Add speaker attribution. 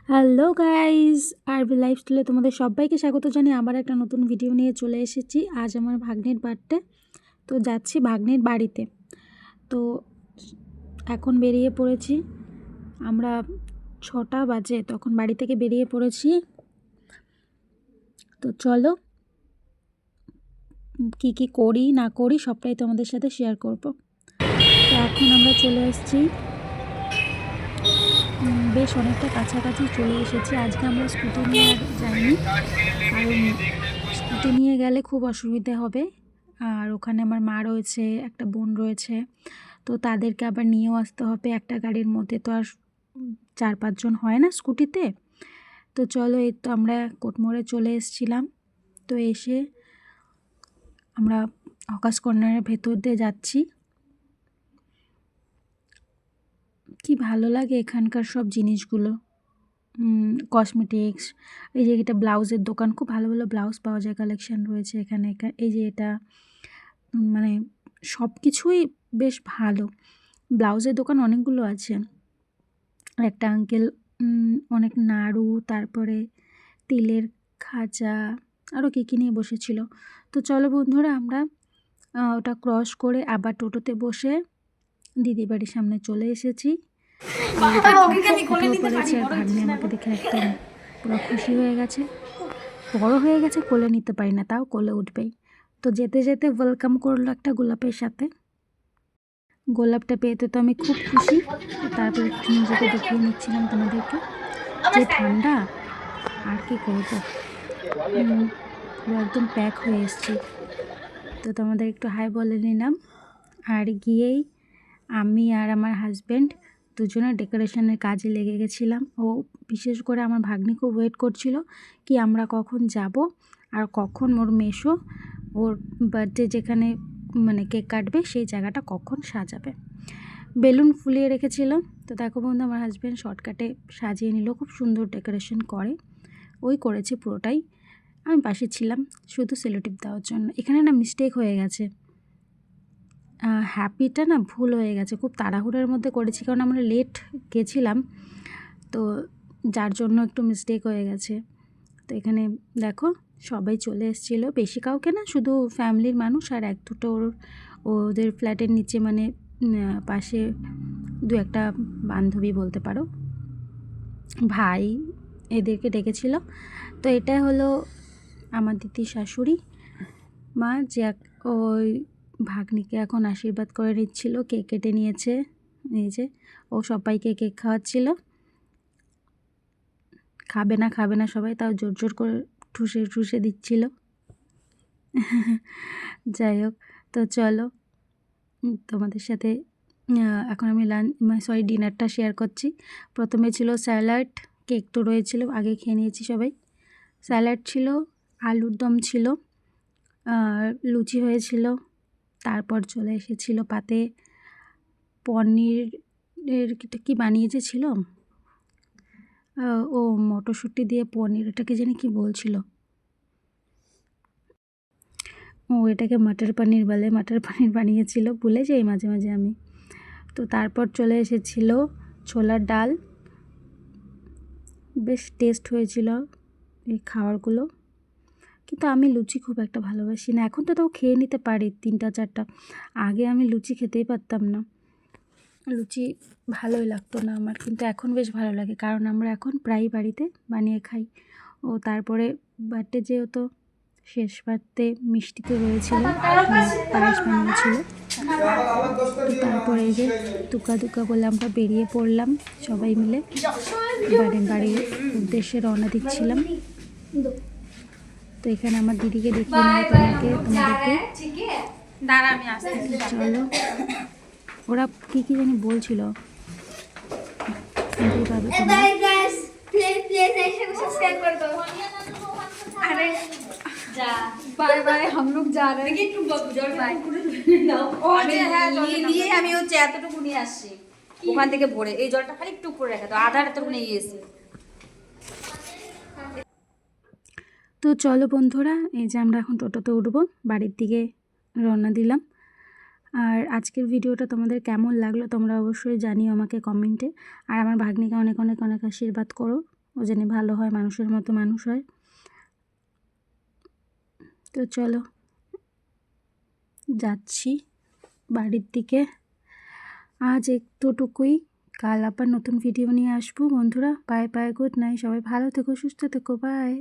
Speaker 1: Hello guys, আরবি লাইফস্টাইলে তোমাদের সবাইকে স্বাগত জানিয়ে আবার একটা নতুন ভিডিও নিয়ে চলে এসেছি। আজ আমার ভাগ্নির বার্থডে, তো যাচ্ছি ভাগ্নির বাড়িতে। তো এখন বেরিয়ে পড়েছি আমরা, 6টা বাজে তখন বাড়ি থেকে বেরিয়ে পড়েছি। তো চলো কি কি করি না করি সবটাই তোমাদের সাথে শেয়ার করব। তো এখন আমরা চলে এসেছি, বেশ অনেকটা কাছাকাছি চলে এসেছি। আজকে আমরা স্কুটি নিয়ে আর যাইনি, কারণ স্কুটি নিয়ে গেলে খুব অসুবিধে হবে। আর ওখানে আমার মা রয়েছে, একটা বোন রয়েছে, তো তাদেরকে আবার নিয়েও আসতে হবে। একটা গাড়ির মধ্যে তো আর 4-5 জন হয় না স্কুটিতে। তো চলো, এই তো আমরা কোটমোড়ে চলে এসেছিলাম। তো এসে আমরা হকার্স কর্নারের ভেতর দিয়ে যাচ্ছি। কি ভালো লাগে এখানকার সব জিনিসগুলো, কসমেটিক্স। এই যে এটা ব্লাউজের দোকান, খুব ভালো ভালো ব্লাউজ পাওয়া যায়, কালেকশান রয়েছে এখানে। এই যে এটা মানে সব কিছুই বেশ ভালো। ব্লাউজের দোকান অনেকগুলো আছে। একটা আঙ্কেল অনেক নাড়ু, তারপরে তিলের খাজা, আরও কী নিয়ে বসেছিল। তো চলো বন্ধুরা, আমরা ওটা ক্রস করে আবার টোটোতে বসে দিদি বাড়ির সামনে চলে এসেছি। পড়েছে আর ভাগ্নি আমাকে দেখে একদম পুরো খুশি হয়ে গেছে। বড় হয়ে গেছে, কোলে নিতে পারি না, তাও কোলে উঠবেই। তো যেতে যেতে ওয়েলকাম করলো একটা গোলাপের সাথে। গোলাপটা পেতে তো আমি খুব খুশি। তারপর একটু নিজেকে দেখিয়ে নিচ্ছিলাম তোমাদেরকে, যে ঠান্ডা আর কি করবো, পুরো একদম প্যাক হয়ে এসছি। তো তোমাদের একটু হাই বলে নিলাম। আর গিয়েই আমি আর আমার হাজব্যান্ড দুজনে ডেকোরেশনের কাজে লেগে গেছিলাম। ও বিশেষ করে আমার ভাগ্নি খুব ওয়েট করছিল কি আমরা কখন যাব আর কখন ওর মেশো ওর বার্থডে যেখানে মানে কেক কাটবে সেই জায়গাটা কখন সাজাবে। বেলুন ফুলিয়ে রেখেছিল। তো দেখো বন্ধু, আমার হাজব্যান্ড শর্টকাটে সাজিয়ে নিল, খুব সুন্দর ডেকোরেশন করে। ওই করেছে পুরোটাই, আমি পাশে ছিলাম শুধু সেলোটিপ দেওয়ার জন্য। এখানে না মিস্টেক হয়ে গেছে, হ্যাপিটা না ভুল হয়ে গেছে, খুব তাড়াহুড়োর মধ্যে করেছি কারণ আমরা লেট গেছিলাম, তো যার জন্য একটু মিস্টেক হয়ে গেছে। তো এখানে দেখো সবাই চলে এসেছিলো, বেশি কাউকে না, শুধু ফ্যামিলির মানুষ আর 1-2টো ওদের ফ্ল্যাটের নিচে মানে পাশে 2-একটা বান্ধবী বলতে পারো, ভাই, এদেরকে ডেকেছিল। তো এটা হলো আমার দিদির শাশুড়ি মা, যে ওই ভাগ্নিকে এখন আশীর্বাদ করে নিচ্ছিল, কেক কেটে নিয়েছে। এই যে ও সবাইকে কেক খাওয়াচ্ছিল, খাবে না সবাই, তাও জোর জোর করে ঠুসে ঠুসে দিচ্ছিল। যাই হোক, তো চলো তোমাদের সাথে এখন আমি ডিনারটা শেয়ার করছি। প্রথমে ছিল স্যালাড, কেক তো রয়েছিল, আগে খেয়ে নিয়েছি সবাই। স্যালাড ছিল, আলুর দম ছিল, আর লুচি হয়েছিল। তারপর চলে এসেছিল পাতে পনিরের কি বানিয়েছে ছিল, ও মটরশুঁটি দিয়ে পনির, এটাকে জানি কি বলছিল, ও এটাকে মটর পনির বলে, মটর পনির বানিয়েছিল, ভুলে যাই মাঝে মাঝে আমি। তো তারপর চলে এসেছিল ছোলার ডাল, বেশ টেস্ট হয়েছিল এই খাবারগুলো। কিন্তু আমি লুচি খুব একটা ভালোবাসি না, এখন তো তাও খেয়ে নিতে পারি 3-4টা, আগে আমি লুচি খেতেই পারতাম না, লুচি ভালোই লাগতো না আমার, কিন্তু এখন বেশ ভালো লাগে কারণ আমরা এখন প্রায় বাড়িতে বানিয়ে খাই। ও তারপরে বার্থডে যেহেতু শেষ বার্থডে, মিষ্টিতে রয়েছিল, পায়েস বানিয়েছিল। তো তারপরে এই যে দুকা দুকা বলে আমরা বেরিয়ে পড়লাম সবাই মিলে, বাড়ির উদ্দেশ্যে রওনা দিচ্ছিলাম। তো এখানে আমার দিদিকে দেখিয়ে নেবো তোমাদেরকে। চলো, ওরা কি জানি বলছিল, শুনতেই পাবে তোমরা।
Speaker 2: बाय बाय, हम लोग जा रहे हैं। আমি হচ্ছে এতটুকু নিয়ে আসছি ওখান থেকে ভরে, এই জলটা খালি একটু উপরে রেখে দাও, আধার এতটুকু নিয়ে এসেছি।
Speaker 1: তো চলো বন্ধুরা, এই যে আমরা এখন টোটোতে উঠবো, বাড়ির দিকে রওনা দিলাম। আর আজকের ভিডিওটা তোমাদের কেমন লাগলো তোমরা অবশ্যই জানিও আমাকে কমেন্টে। আর আমার ভাগ্নিকে অনেক অনেক অনেক আশীর্বাদ করো, ও ও যেন ভালো হয়, মানুষের মতো মানুষ হয়। তো চলো যাচ্ছি বাড়ির দিকে। আজ একটুটুকুই, কাল আবার নতুন ভিডিও নিয়ে আসবো বন্ধুরা। বাই বাই, গুড নাইট, সবাই ভালো থেকো, সুস্থ থেকো, বাই।